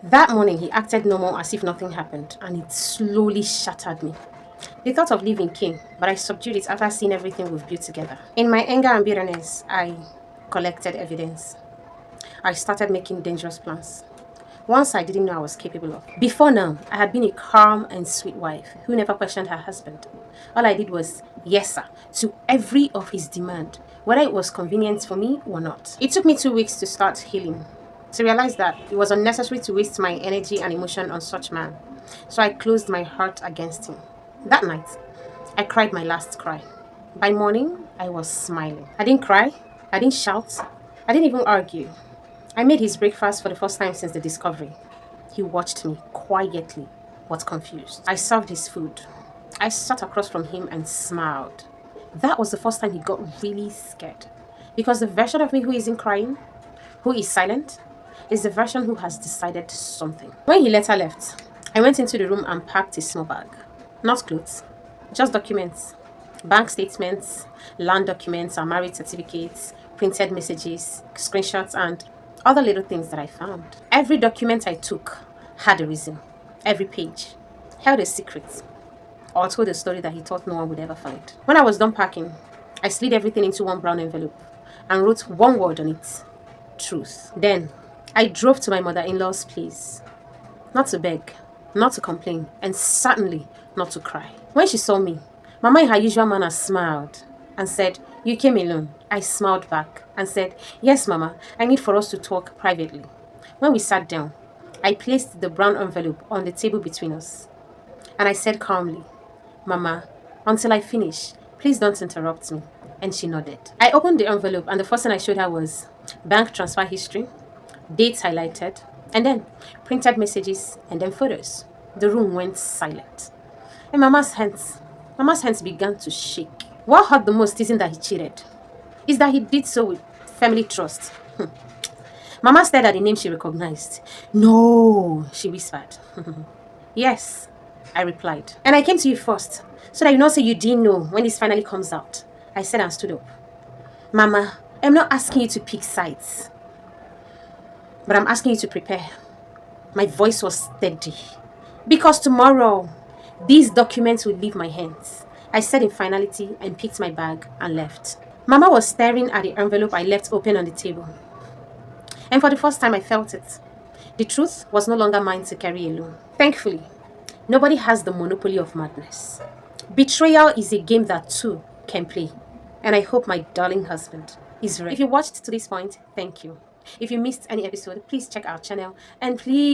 That morning, he acted normal as if nothing happened, and it slowly shattered me. The thought of leaving came, but I subdued it after seeing everything we've built together. In my anger and bitterness, I collected evidence. I started making dangerous plans. Ones I didn't know I was capable of. Before now, I had been a calm and sweet wife who never questioned her husband. All I did was, yes sir, to every of his demand, whether it was convenient for me or not. It took me 2 weeks to start healing, to realize that it was unnecessary to waste my energy and emotion on such man. So I closed my heart against him. That night, I cried my last cry. By morning, I was smiling. I didn't cry, I didn't shout, I didn't even argue. I made his breakfast for the first time since the discovery. He watched me quietly, but confused. I served his food. I sat across from him and smiled. That was the first time he got really scared. Because the version of me who isn't crying, who is silent, is the version who has decided something. When he later left, I went into the room and packed his small bag. Not clothes, just documents. Bank statements, land documents, our marriage certificates, printed messages, screenshots, and other little things that I found. Every document I took had a reason. Every page held a secret or told a story that he thought no one would ever find. When I was done packing, I slid everything into one brown envelope and wrote one word on it: truth. Then I drove to my mother-in-law's place, not to beg, not to complain, and certainly not to cry. When she saw me, Mama in her usual manner smiled and said, "You came alone." I smiled back and said, "Yes, Mama, I need for us to talk privately." When we sat down, I placed the brown envelope on the table between us. And I said calmly, "Mama, until I finish, please don't interrupt me." And she nodded. I opened the envelope and the first thing I showed her was bank transfer history, dates highlighted, and then printed messages and then photos. The room went silent. And Mama's hands began to shake. What hurt the most isn't that he cheated. It's that he did so with family trust. Mama stared at the name she recognized. "No," she whispered. "Yes," I replied. "And I came to you first, so that you not say you didn't know when this finally comes out," I said and stood up. "Mama, I'm not asking you to pick sides, but I'm asking you to prepare." My voice was steady. "Because tomorrow, these documents will leave my hands," I said in finality and picked my bag and left. Mama was staring at the envelope I left open on the table. And for the first time, I felt it. The truth was no longer mine to carry alone. Thankfully, nobody has the monopoly of madness. Betrayal is a game that two can play. And I hope my darling husband is ready. If you watched to this point, thank you. If you missed any episode, please check our channel and please